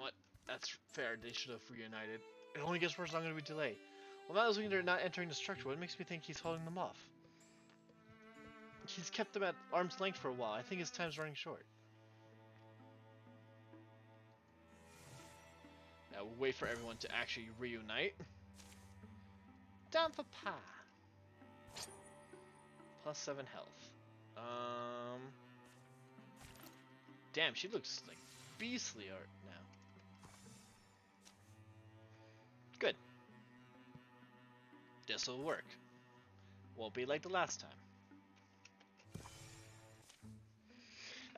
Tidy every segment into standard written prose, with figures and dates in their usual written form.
what? That's fair. They should have reunited. It only gets worse. I'm going to be delayed. Well, now that they're not entering the structure, what makes me think he's holding them off? He's kept them at arm's length for a while. I think his time's running short. Now we'll wait for everyone to actually reunite. Down for pie. Plus 7 health. Damn, she looks like beastly art now. Good. This'll work. Won't be like the last time.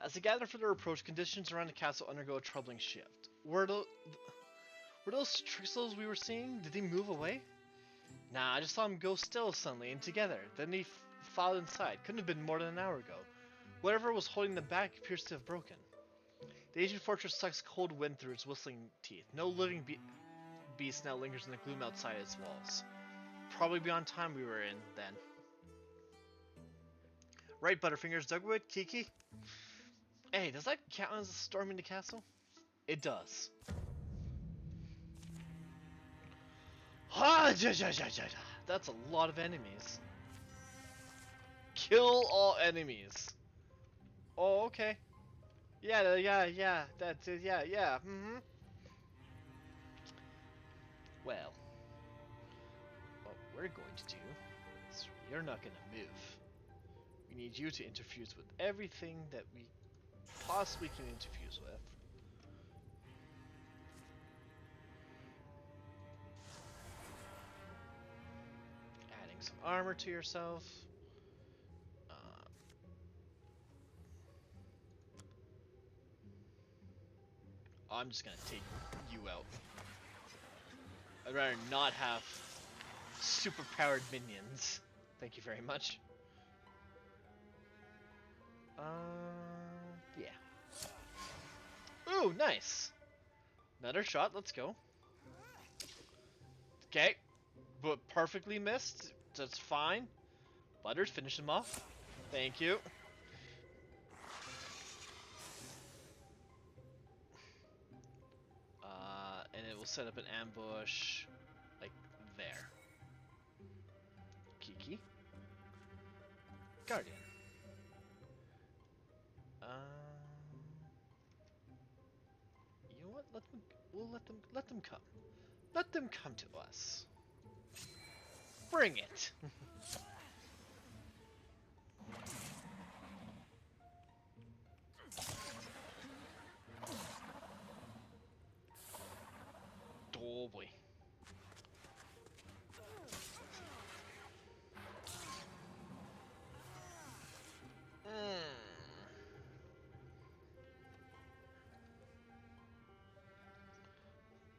As they gather for their approach, conditions around the castle undergo a troubling shift. Were those Trixels we were seeing? Did they move away? Nah, I just saw them go still suddenly and together. Then they filed inside. Couldn't have been more than an hour ago. Whatever was holding them back appears to have broken. The ancient fortress sucks cold wind through its whistling teeth. No living beast now lingers in the gloom outside its walls. Probably beyond time we were in then. Right, Butterfingers, Dugwood, Kiki? Hey, does that count as a storm in the castle? It does. That's a lot of enemies. Kill all enemies. Oh, okay. Yeah, that's it, yeah, Well, what we're going to do is you're not going to move. We need you to interfuse with everything that we possibly can interfuse with. Adding some armor to yourself. I'm just gonna take you out. I'd rather not have super powered minions. Thank you very much. Yeah. Ooh, nice. Another shot, let's go. Okay. But perfectly missed. That's fine. Butters, finish him off. Thank you. And it will set up an ambush like there. Kiki. Guardian. You know what? We'll let them come. Let them come to us. Bring it. Oh boy.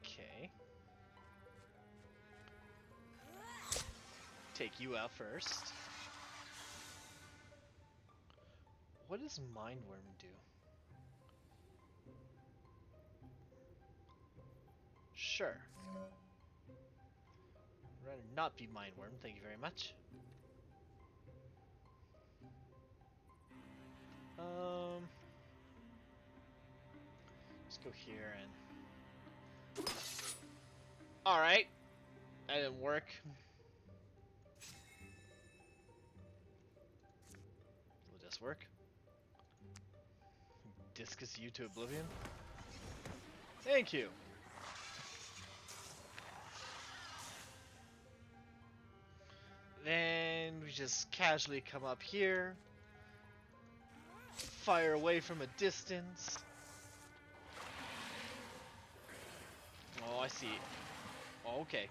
Okay. Take you out first. What does Mindworm do? Sure. I'd rather not be Mindworm, thank you very much. Let's go here and... Alright. That didn't work. Will this work? Discus you to oblivion? Thank you! Then we just casually come up here. Fire away from a distance. Oh, I see. Oh, okay.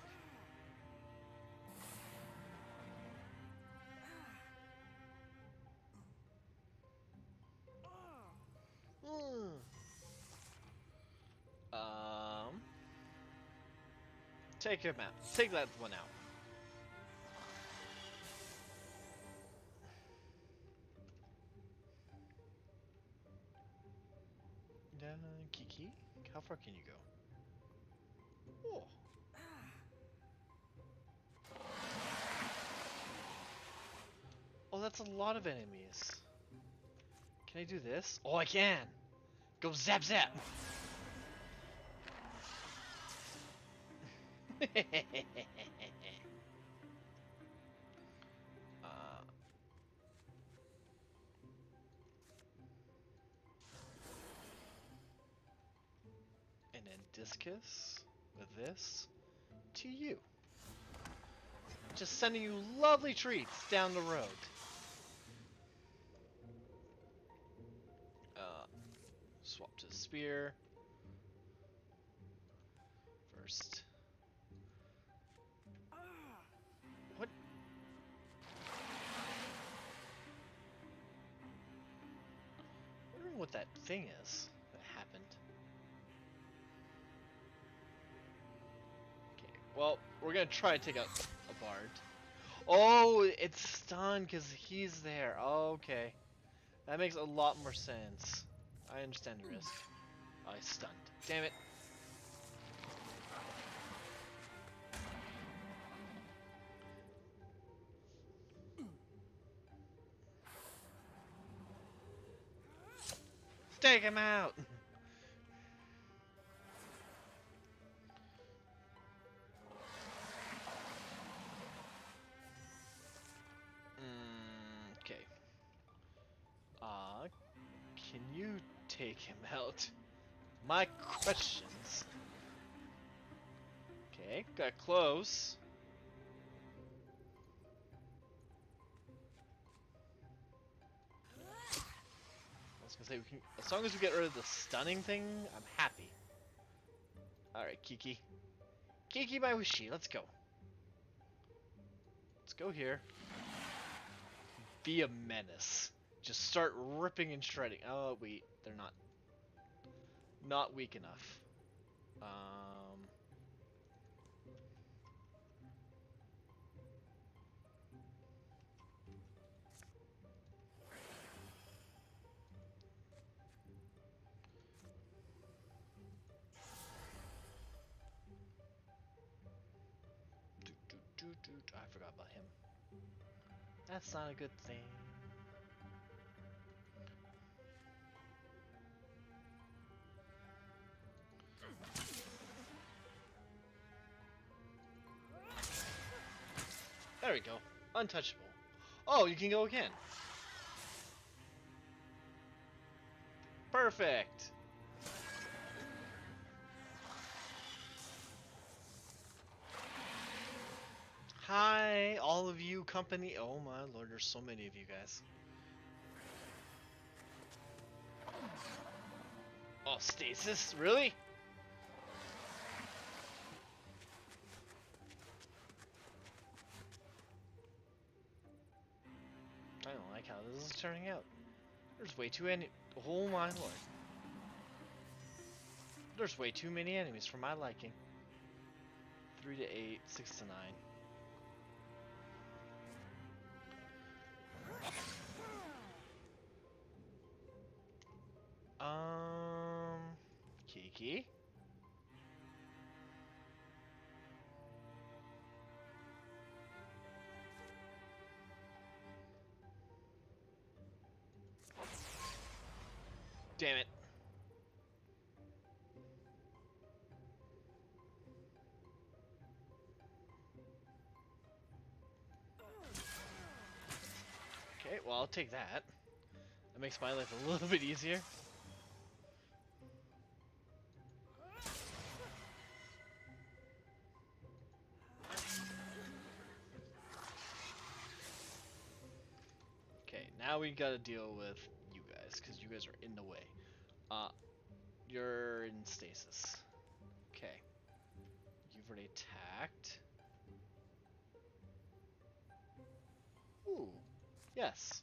Take him out. Take that one out. Kiki, how far can you go? Oh. Oh, that's a lot of enemies. Can I do this? Oh, I can! Go zap zap! uh, and then discus with this to you. Just sending you lovely treats down the road. Swap to spear. First. What? I don't know what that thing is that happened. Okay, well, we're gonna try to take out a bard. Oh, it's stunned because he's there. Okay. That makes a lot more sense. I understand the risk. Oh, he's stunned. Damn it. Take him out! Okay. Can you take him out? My questions. Okay, got close. I was gonna say, we can, as long as we get rid of the stunning thing, I'm happy. Alright, Kiki. Kiki my Wishi, let's go. Let's go here. Be a menace. Just start ripping and shredding. Oh, wait, they're not weak enough. I forgot about him. That's not a good thing. There we go. Untouchable. Oh, you can go again. Perfect. Hi, all of you company. Oh my lord, there's so many of you guys. Oh, stasis? Really? I don't like how this is turning out. There's way too many. Oh my lord. There's way too many enemies for my liking. 3 to 8, 6 to 9. Kiki? Damn it. Okay, well, I'll take that. That makes my life a little bit easier. Okay, now we gotta deal with you guys, because you guys are in the way. You're in stasis. Okay. You've already attacked. Ooh, yes.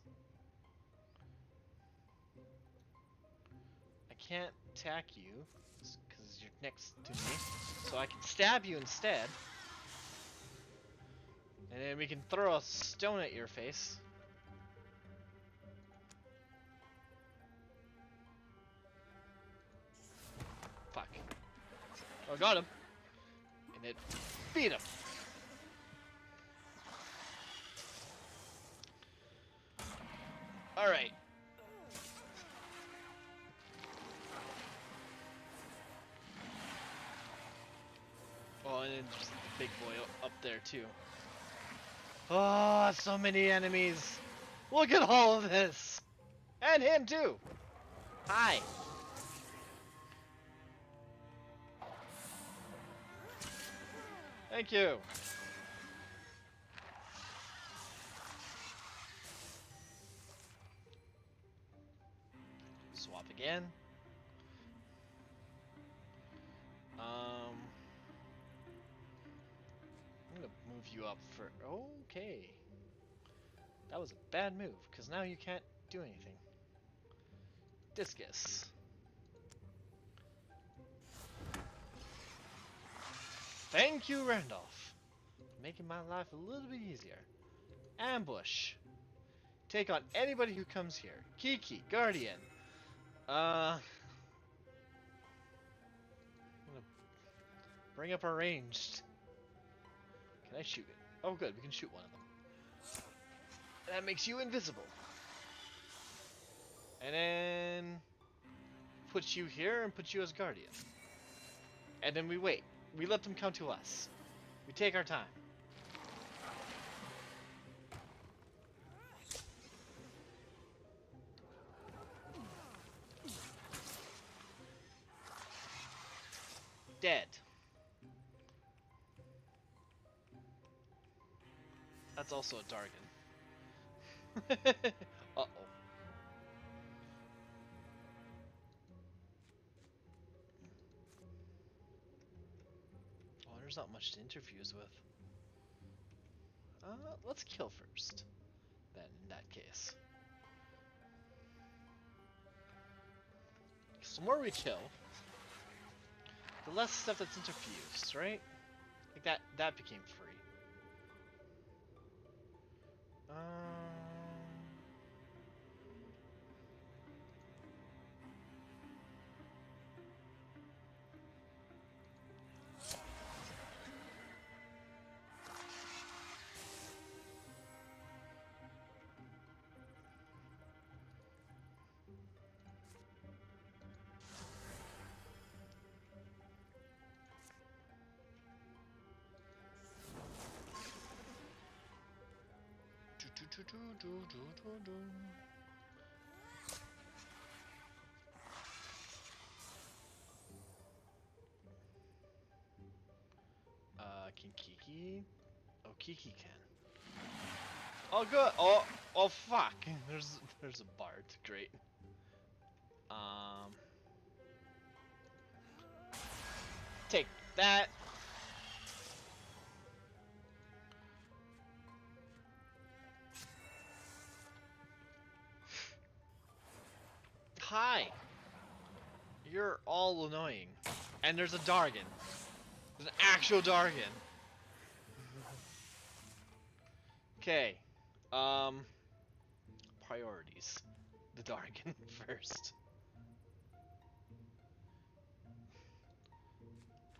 I can't attack you, because you're next to me. So I can stab you instead. And then we can throw a stone at your face. Fuck. Oh, got him. And it beat him. Alright. Oh, and then there's the big boy up there too. Oh, so many enemies. Look at all of this. And him too. Hi. Thank you. Swap again. I'm gonna move you up for. Okay. That was a bad move, because now you can't do anything. Discus. Thank you, Randolph. Making my life a little bit easier. Ambush. Take on anybody who comes here. Kiki, Guardian. I'm gonna bring up our ranged. Can I shoot it? Oh good, we can shoot one of them. That makes you invisible. And then put you here and put you as Guardian. And then we wait. We let them come to us. We take our time. Dead. That's also a Dargan. Uh-oh. Oh, there's not much to interfuse with. Let's kill first. Then, in that case. The more we kill, the less stuff that's interfused, right? Like that became free. Can Kiki? Oh, Kiki can. Oh, good. Oh, fuck. There's a Bard. Great. Take that. Hi. You're all annoying. And there's a Dargan. There's an actual Dargan. Okay. Priorities. The Dargan first.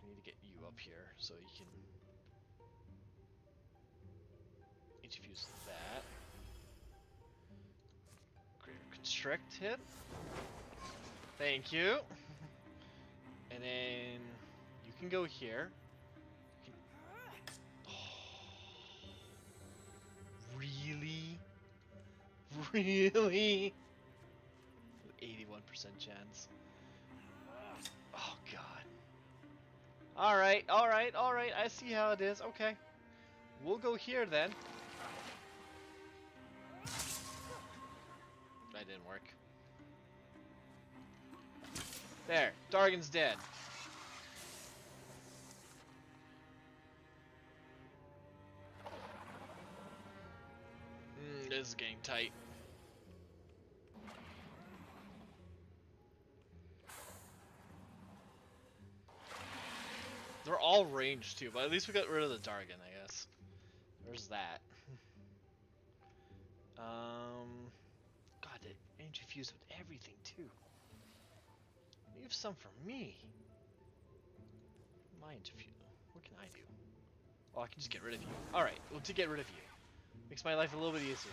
I need to get you up here so you can interfuse that. Greater Constrict hit. Thank you. And then you can go here. Really? Really? 81% chance. Oh god. Alright, alright, alright. I see how it is. Okay. We'll go here then. That didn't work. There. Dargan's dead. This is getting tight. They're all ranged too, but at least we got rid of the Dargan, I guess. There's that. God, it interfused with everything too. Leave some for me. My interfuse. What can I do? Oh, I can just get rid of you. Alright, well, to get rid of you. Makes my life a little bit easier.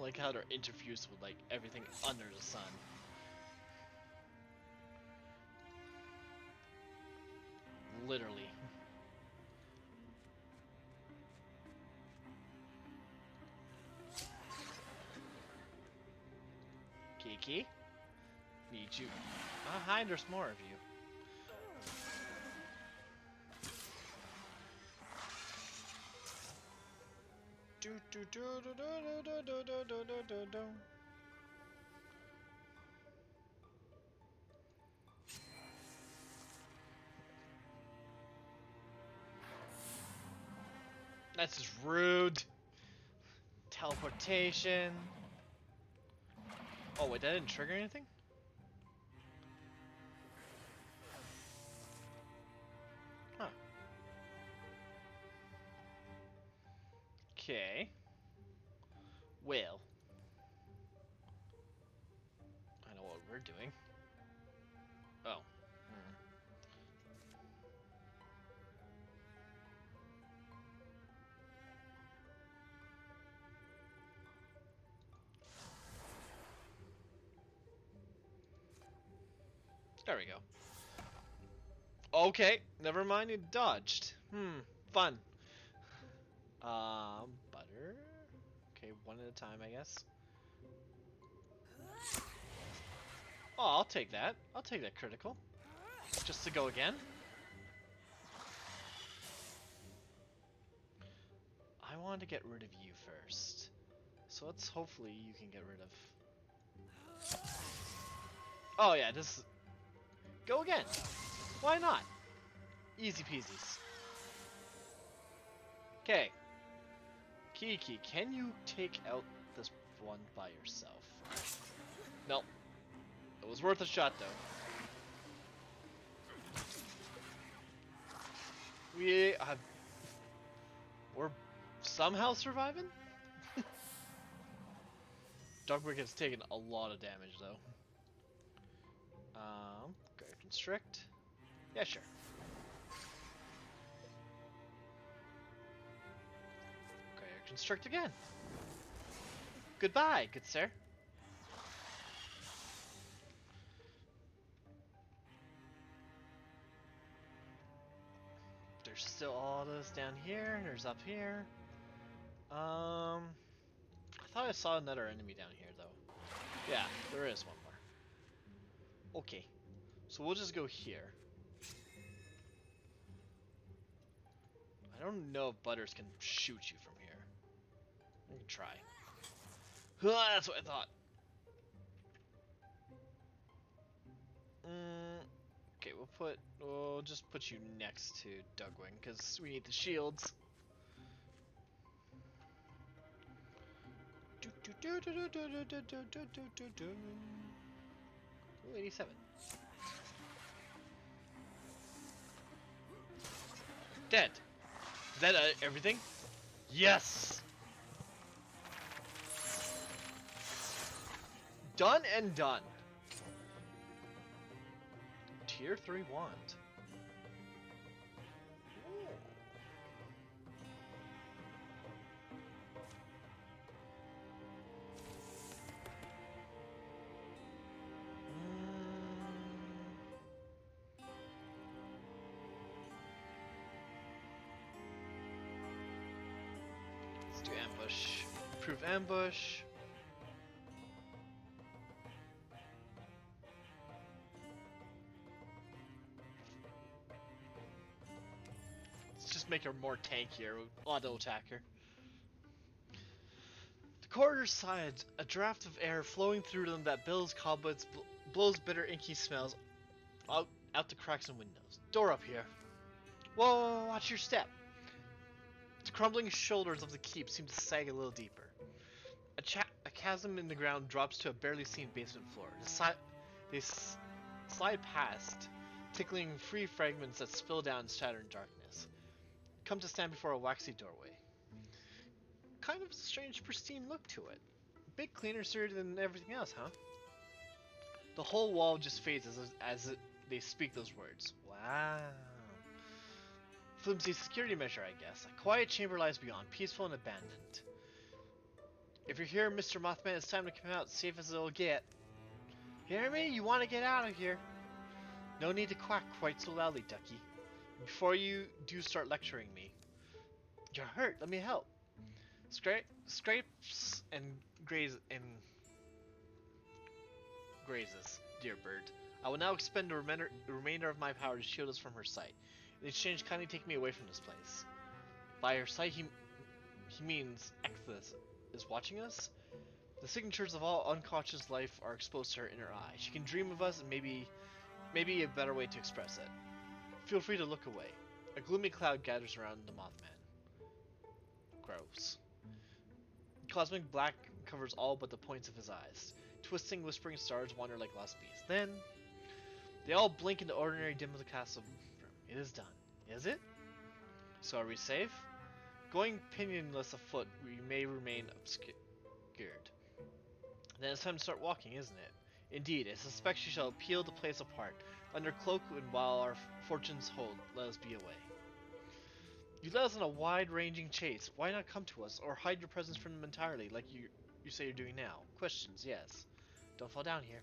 like how they're interfused with like everything under the sun. Literally. Kiki? Need you. Hi, there's more of you. Do do do do do do do do do do do do. That's just rude. Teleportation. Oh wait, that didn't trigger anything? Huh. Okay. Well. I know what we're doing. Oh. There we go. Okay, never mind, it dodged. Fun. Butter? Okay, one at a time, I guess. Oh, I'll take that. I'll take that critical. Just to go again. I wanted to get rid of you first. So let's hopefully you can get rid of... Oh yeah, this is... Go again. Why not? Easy peasies. Okay. Kiki, can you take out this one by yourself? Nope. It was worth a shot though. We're somehow surviving? Dogwick has taken a lot of damage though. Go constrict. Yeah, sure. Okay, constrict again. Goodbye, good sir. There's still all this down here. There's up here. I thought I saw another enemy down here though. Yeah, there is one more. Okay, so we'll just go here. I don't know if Butters can shoot you from here. We can try. That's what I thought. Okay, we'll just put you next to Dugwing because we need the shields. 87. Dead. Is that everything? Yes! Done and done. Tier 3 wand. Let's do ambush. Proof ambush. Make her more tankier, auto attacker. The corridor sides, a draft of air flowing through them that billows cobwebs, blows bitter inky smells out the cracks and windows. Door up here. Whoa, watch your step. The crumbling shoulders of the keep seem to sag a little deeper. A chasm in the ground drops to a barely seen basement floor. They slide past, tickling free fragments that spill down and shatter in darkness. Come to stand before a waxy doorway. Kind of a strange, pristine look to it. A bit cleaner than everything else, huh? The whole wall just fades they speak those words. Wow. Flimsy security measure, I guess. A quiet chamber lies beyond, peaceful and abandoned. If you're here, Mr. Mothman, it's time to come out, safe as it'll get. Hear me? You want to get out of here? No need to quack quite so loudly, Ducky. Before you do start lecturing me. You're hurt, let me help. Scrapes and grazes, dear bird. I will now expend the remainder of my power to shield us from her sight. In exchange, kindly take me away from this place. By her sight, he means Exodus is watching us? The signatures of all unconscious life are exposed to her inner eye. She can dream of us and maybe a better way to express it. Feel free to look away. A gloomy cloud gathers around the Mothman. Gross. Cosmic black covers all but the points of his eyes. Twisting, whispering stars wander like lost bees. Then, they all blink in the ordinary dim of the castle room. It is done. Is it? So are we safe? Going pinionless afoot, we may remain obscured. Then it's time to start walking, isn't it? Indeed, I suspect she shall peel the place apart. Under cloak and while our fortunes hold, let us be away. You led us on a wide-ranging chase. Why not come to us, or hide your presence from them entirely, like you say you're doing now? Questions, yes. Don't fall down here.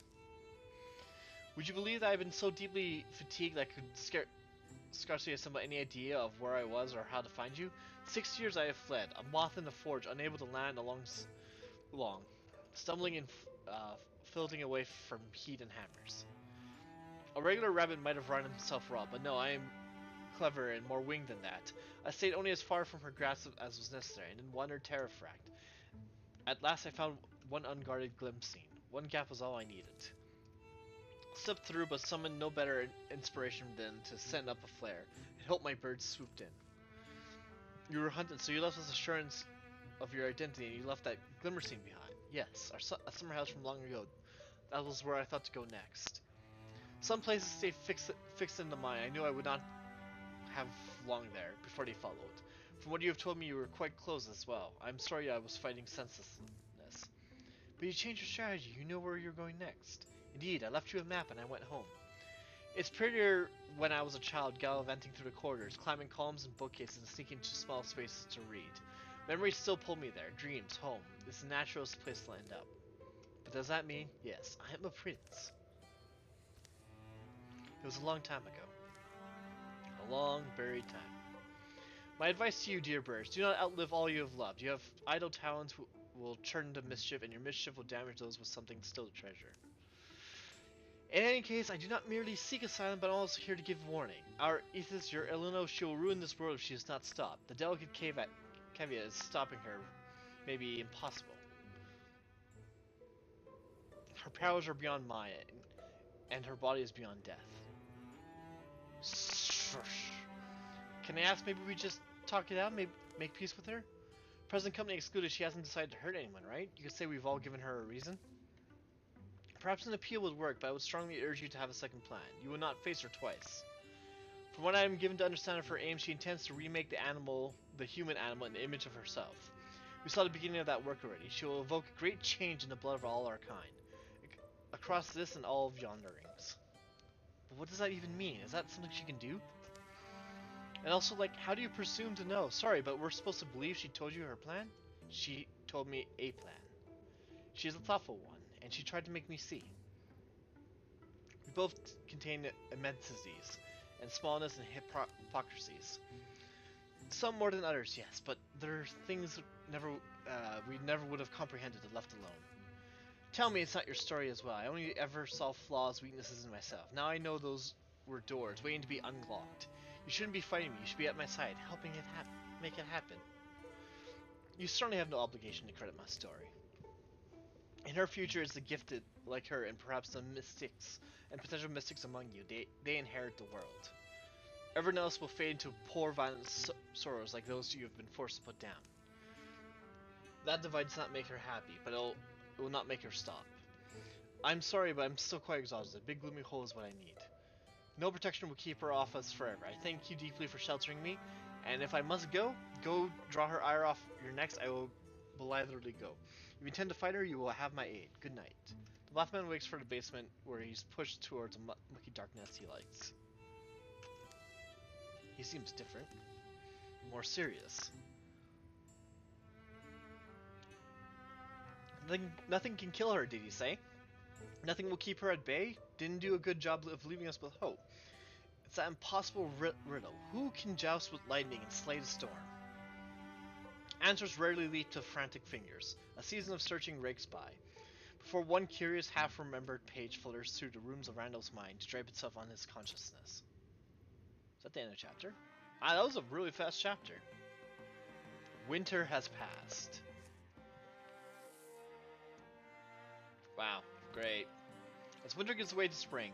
Would you believe that I've been so deeply fatigued that I could scarcely assemble any idea of where I was or how to find you? 6 years I have fled, a moth in the forge, unable to land long, stumbling and filtering away from heat and hammers. A regular rabbit might have run himself raw, but no, I am clever and more winged than that. I stayed only as far from her grasp as was necessary, and in wonder terror-fracked. At last I found one unguarded glimpse scene. One gap was all I needed. Slipped through, but summoned no better inspiration than to send up a flare, and hope my birds swooped in. You were hunted, so you left us assurance of your identity, and you left that glimmer scene behind. Yes, a summer house from long ago. That was where I thought to go next. Some places stay fixed in the mind. I knew I would not have long there before they followed. From what you have told me, you were quite close as well. I'm sorry I was fighting senselessness. But you changed your strategy. You know where you're going next. Indeed, I left you a map and I went home. It's prettier when I was a child, gallivanting through the corridors, climbing columns and bookcases and sneaking into small spaces to read. Memories still pull me there. Dreams, home. It's the naturalist place to end up. But does that mean? Yes, I am a prince. It was a long time ago. A long, buried time. My advice to you, dear birds, do not outlive all you have loved. You have idle talents will turn into mischief, and your mischief will damage those with something still to treasure. In any case, I do not merely seek asylum, but I'm also here to give warning. Our Ethis, your Eleno, she will ruin this world if she is not stopped. The delicate caveat is stopping her may be impossible. Her powers are beyond mine, and her body is beyond death. Can I ask, maybe we just talk it out, maybe make peace with her? Present company excluded, she hasn't decided to hurt anyone, right? You could say we've all given her a reason. Perhaps an appeal would work, but I would strongly urge you to have a second plan. You will not face her twice. From what I am given to understand of her aim, she intends to remake the human animal, in the image of herself. We saw the beginning of that work already. She will evoke great change in the blood of all our kind, across this and all of yonder rings. But what does that even mean? Is that something she can do? And also, like, how do you presume to know? Sorry, but we're supposed to believe she told you her plan? She told me a plan. She is a thoughtful one, and she tried to make me see. We both contain immensities, and smallness and hypocrisies. Some more than others, yes, but there are things we never would have comprehended if left alone. Tell me it's not your story as well. I only ever saw flaws, weaknesses in myself. Now I know those were doors, waiting to be unlocked. You shouldn't be fighting me. You should be at my side, helping it make it happen. You certainly have no obligation to credit my story. In her future is the gifted like her, and perhaps the mystics and potential mystics among you. They inherit the world. Everyone else will fade into poor, violent sorrows like those you have been forced to put down. That divide does not make her happy, but it will not make her stop. I'm sorry, but I'm still quite exhausted. A big gloomy hole is what I need. No protection will keep her off us forever. I thank you deeply for sheltering me, and if I must go draw her ire off your necks, I will blithely go. If you intend to fight her, you will have my aid. Good night. The Mothman wakes for the basement, where he's pushed towards a mucky darkness he likes. He seems different. More serious. Nothing can kill her, did he say? Nothing will keep her at bay? Didn't do a good job of leaving us with hope. It's that impossible riddle. Who can joust with lightning and slay the storm? Answers rarely leap to frantic fingers. A season of searching rakes by. Before one curious, half-remembered page flutters through the rooms of Randall's mind to drape itself on his consciousness. Is that the end of the chapter? Ah, that was a really fast chapter. Winter has passed. Wow, great. As winter gives way to spring,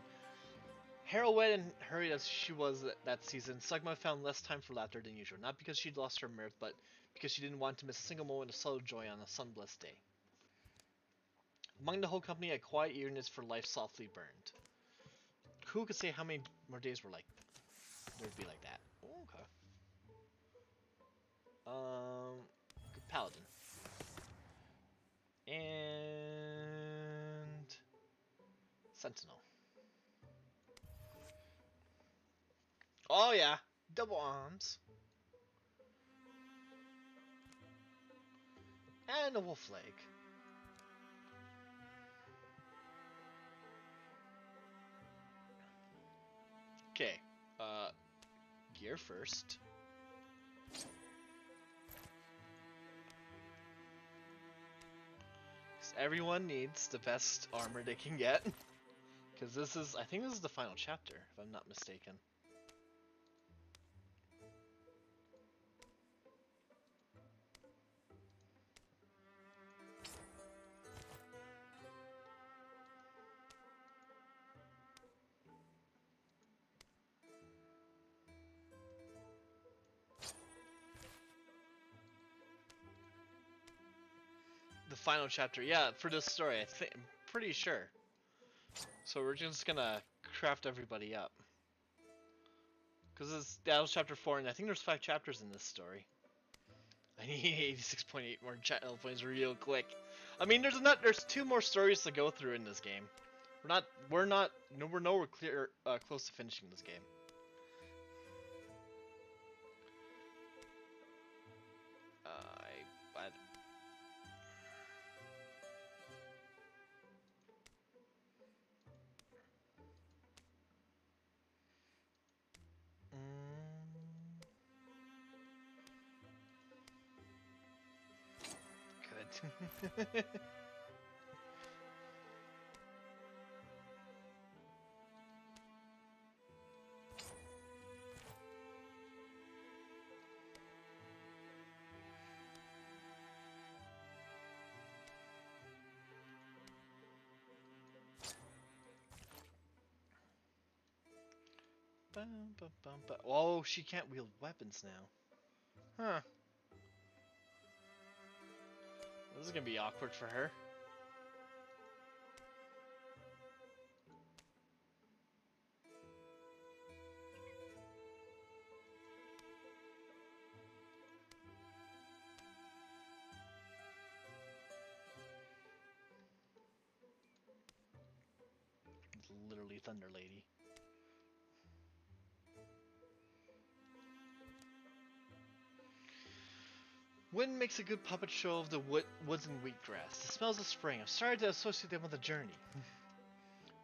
harrowed and hurried as she was that season, Sugma found less time for laughter than usual. Not because she'd lost her mirth, but because she didn't want to miss a single moment of subtle joy on a sun-blessed day. Among the whole company, a quiet eagerness for life softly burned. Who could say how many more days were like there'd be like that? Oh, okay. Paladin. And Sentinel. Oh yeah, double arms. And a wolf leg. Okay, gear first. Everyone needs the best armor they can get. Because I think this is the final chapter, if I'm not mistaken. The final chapter, yeah, for this story, I'm pretty sure. So we're just gonna craft everybody up. Because that was chapter 4, and I think there's 5 chapters in this story. I need 86.8 more channel points real quick. I mean, there's 2 more stories to go through in this game. We're nowhere close to finishing this game. Good. Oh, she can't wield weapons now. Huh. This is gonna be awkward for her. It's literally Thunder Lady. Wind makes a good puppet show of the woods and wheatgrass. The smells of spring. I'm sorry to associate them with a journey.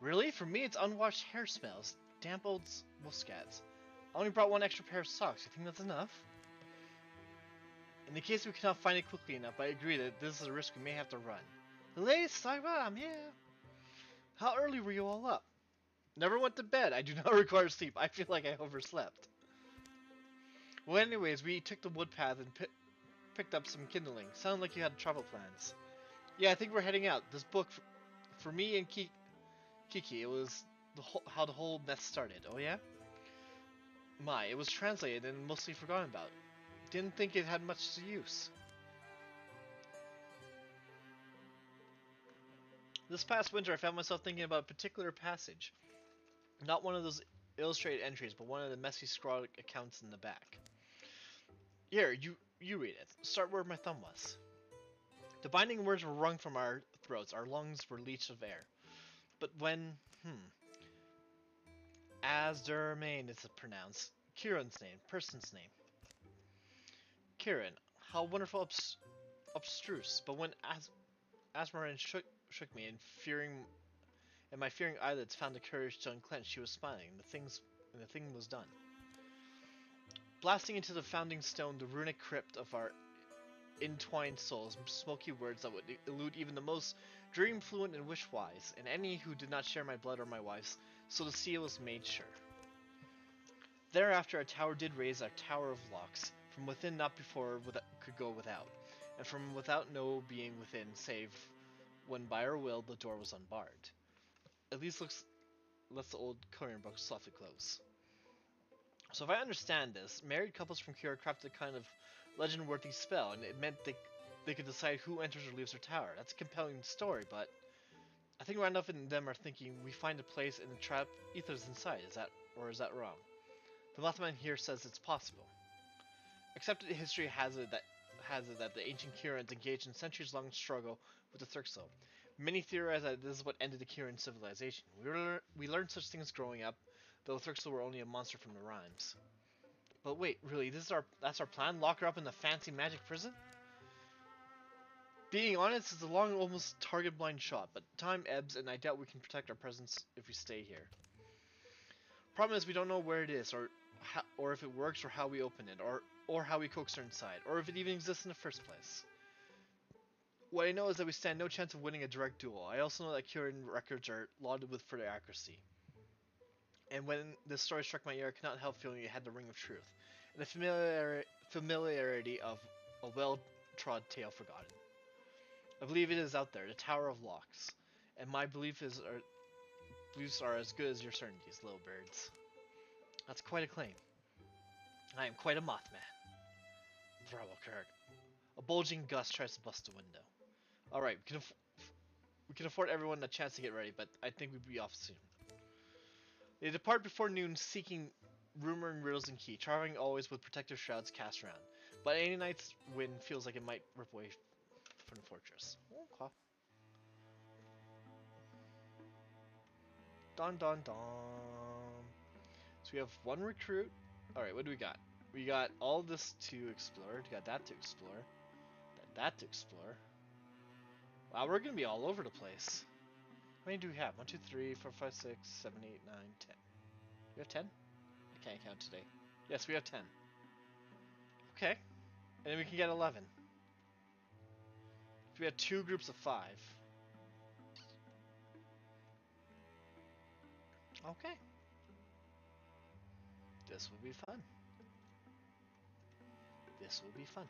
Really? For me, it's unwashed hair smells. Damp old muskats. I only brought 1 extra pair of socks. You think that's enough? In the case we cannot find it quickly enough, I agree that this is a risk we may have to run. The latest Saiba, I'm here. How early were you all up? Never went to bed. I do not require sleep. I feel like I overslept. Well, anyways, we took the wood path and picked up some kindling. Sounded like you had travel plans. Yeah, I think we're heading out. This book, for me and Kiki, it was how the whole mess started. Oh yeah? It was translated and mostly forgotten about. Didn't think it had much use. This past winter, I found myself thinking about a particular passage. Not one of those illustrated entries, but one of the messy scrawled accounts in the back. Here, you read it. Start where my thumb was. The binding words were wrung from our throats. Our lungs were leached of air. But when, Asdermain is pronounced. Kieran's name, person's name. Kieran, how wonderful abstruse. But when Asmarin shook me, and my fearing eyelids found the courage to unclench. She was smiling, and the thing was done. Blasting into the founding stone, the runic crypt of our entwined souls, smoky words that would elude even the most dream-fluent and wish-wise, and any who did not share my blood or my wife's, so the seal was made sure. Thereafter a tower did raise a tower of locks, from within not before could go without, and from without no being within, save when by our will the door was unbarred. At least lets the old Korean book softly close. So if I understand this, married couples from Kira crafted a kind of legend-worthy spell, and it meant they could decide who enters or leaves their tower. That's a compelling story, but I think Randolph and them are thinking we find a place and trap ethers inside. Is that wrong? The Mothman here says it's possible. Accepted history has it that the ancient Kirans engaged in centuries-long struggle with the Thurxo. Many theorize that this is what ended the Kiran civilization. We learned such things growing up, though the Thurxo were only a monster from the rhymes. But wait, really, that's our plan? Lock her up in the fancy magic prison? Being honest, it's a long, almost target-blind shot, but time ebbs, and I doubt we can protect our presence if we stay here. Problem is, we don't know where it is, or if it works, or how we open it, or how we coax her inside, or if it even exists in the first place. What I know is that we stand no chance of winning a direct duel. I also know that Kirin records are lauded with further accuracy. And when this story struck my ear, I could not help feeling it had the ring of truth, and the familiarity of a well-trod tale forgotten. I believe it is out there, the Tower of Locks, and my beliefs are as good as your certainties, little birds. That's quite a claim. I am quite a Mothman. Thrawelkirk. A bulging gust tries to bust the window. Alright, we can afford everyone a chance to get ready, but I think we'd be off soon. They depart before noon, seeking rumor and riddles and key, traveling always with protective shrouds cast around. But any night's wind feels like it might rip away from the fortress. Okay. Dun dun dun. So we have one recruit. Alright, what do we got? We got all this to explore. We got that to explore. That to explore. Wow, we're gonna be all over the place. How many do we have? 1, 2, 3, 4, 5, 6, 7, 8, 9, 10. We have 10? I can't count today. Yes, we have 10. Okay. And then we can get 11. If we had 2 groups of 5. Okay. This will be fun. This will be fun.